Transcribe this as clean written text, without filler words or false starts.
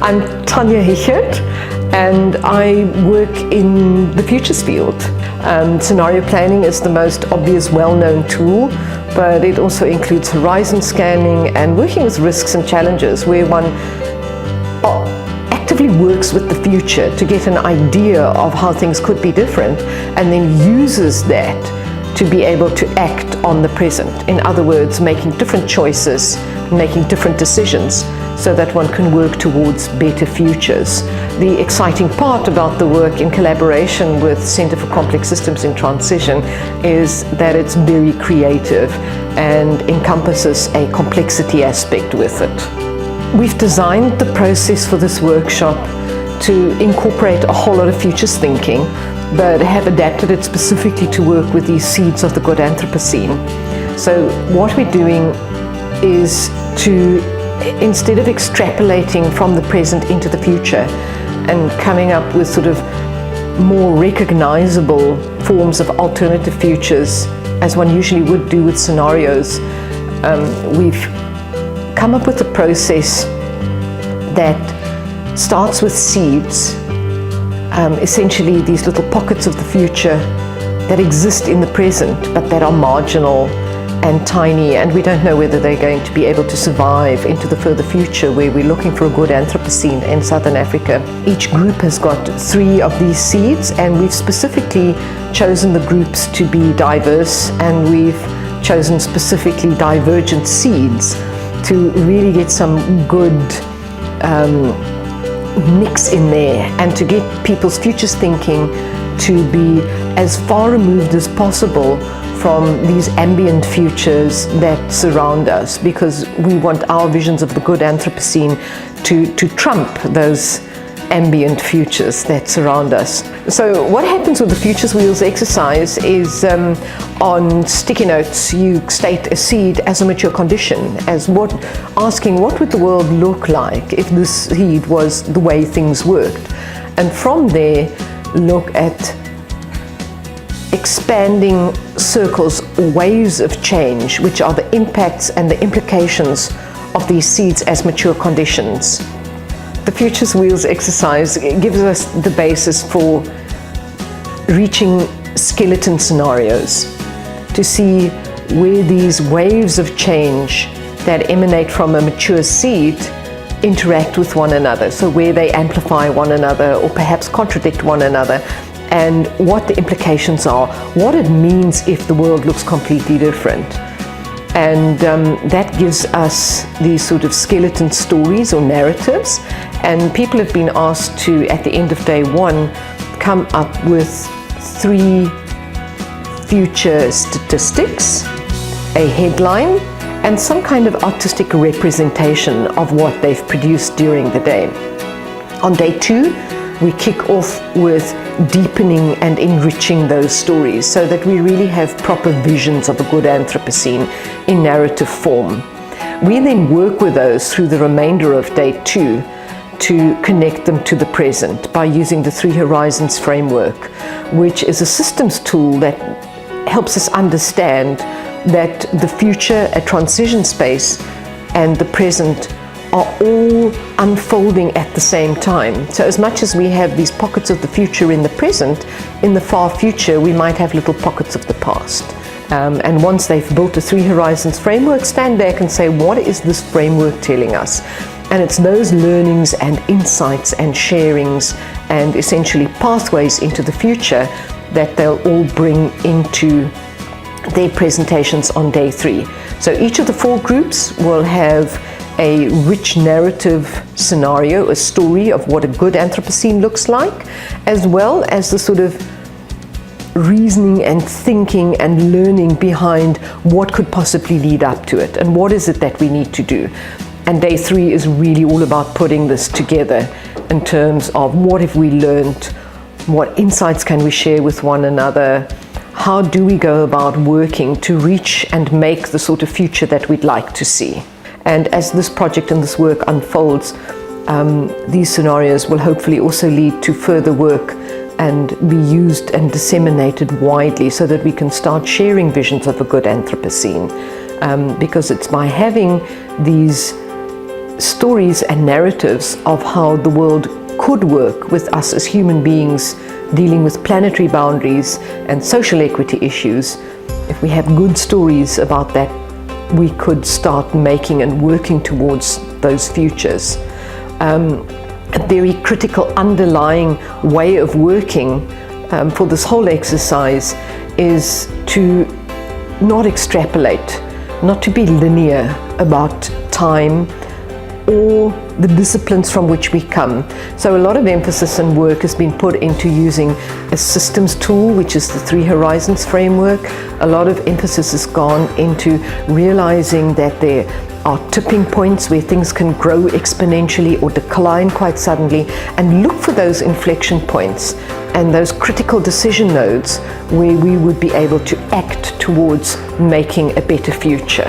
I'm Tanya Hichert, and I work in the futures field. Scenario planning is the most obvious, well-known tool, but it also includes horizon scanning and working with risks and challenges, where one actively works with the future to get an idea of how things could be different, and then uses that to be able to act on the present. In other words, making different choices, making different decisions, so that one can work towards better futures. The exciting part about the work in collaboration with Center for Complex Systems in Transition is that it's very creative and encompasses a complexity aspect with it. We've designed the process for this workshop to incorporate a whole lot of futures thinking, but have adapted it specifically to work with these seeds of the good Anthropocene. So what we're doing is to, instead of extrapolating from the present into the future and coming up with sort of more recognizable forms of alternative futures, as one usually would do with scenarios, we've come up with a process that starts with seeds, essentially these little pockets of the future that exist in the present but that are marginal and tiny, and we don't know whether they're going to be able to survive into the further future, where we're looking for a good Anthropocene in Southern Africa. Each group has got 3 of these seeds, and we've specifically chosen the groups to be diverse, and we've chosen specifically divergent seeds to really get some good mix in there, and to get people's futures thinking to be as far removed as possible from these ambient futures that surround us, because we want our visions of the good Anthropocene to trump those ambient futures that surround us. So what happens with the Futures Wheels exercise is, on sticky notes you state a seed as a mature condition, asking what would the world look like if this seed was the way things worked, and from there look at expanding circles or waves of change, which are the impacts and the implications of these seeds as mature conditions. The Futures Wheels exercise gives us the basis for reaching skeleton scenarios, to see where these waves of change that emanate from a mature seed interact with one another, so where they amplify one another or perhaps contradict one another, and what the implications are, what it means if the world looks completely different. And that gives us these sort of skeleton stories or narratives, and people have been asked to, at the end of day 1, come up with 3 future statistics, a headline, and some kind of artistic representation of what they've produced during the day. On day 2, we kick off with deepening and enriching those stories, so that we really have proper visions of a good Anthropocene in narrative form. We then work with those through the remainder of day 2 to connect them to the present by using the 3 Horizons framework, which is a systems tool that helps us understand that the future, a transition space, and the present are all unfolding at the same time. So as much as we have these pockets of the future in the present, in the far future we might have little pockets of the past. And once they've built a 3 Horizons framework, stand back and say, what is this framework telling us? And it's those learnings and insights and sharings and essentially pathways into the future that they'll all bring into their presentations on day 3. So each of the 4 groups will have a rich narrative scenario, a story of what a good Anthropocene looks like, as well as the sort of reasoning and thinking and learning behind what could possibly lead up to it, and what is it that we need to do. And day 3 is really all about putting this together in terms of what have we learned, what insights can we share with one another, how do we go about working to reach and make the sort of future that we'd like to see. And as this project and this work unfolds, these scenarios will hopefully also lead to further work and be used and disseminated widely, so that we can start sharing visions of a good Anthropocene. Because it's by having these stories and narratives of how the world could work with us as human beings dealing with planetary boundaries and social equity issues. If we have good stories about that, we could start making and working towards those futures. A very critical underlying way of working for this whole exercise is to not extrapolate, not to be linear about time or the disciplines from which we come. So a lot of emphasis and work has been put into using a systems tool, which is the 3 Horizons framework. A lot of emphasis has gone into realizing that there are tipping points where things can grow exponentially or decline quite suddenly, and look for those inflection points and those critical decision nodes where we would be able to act towards making a better future.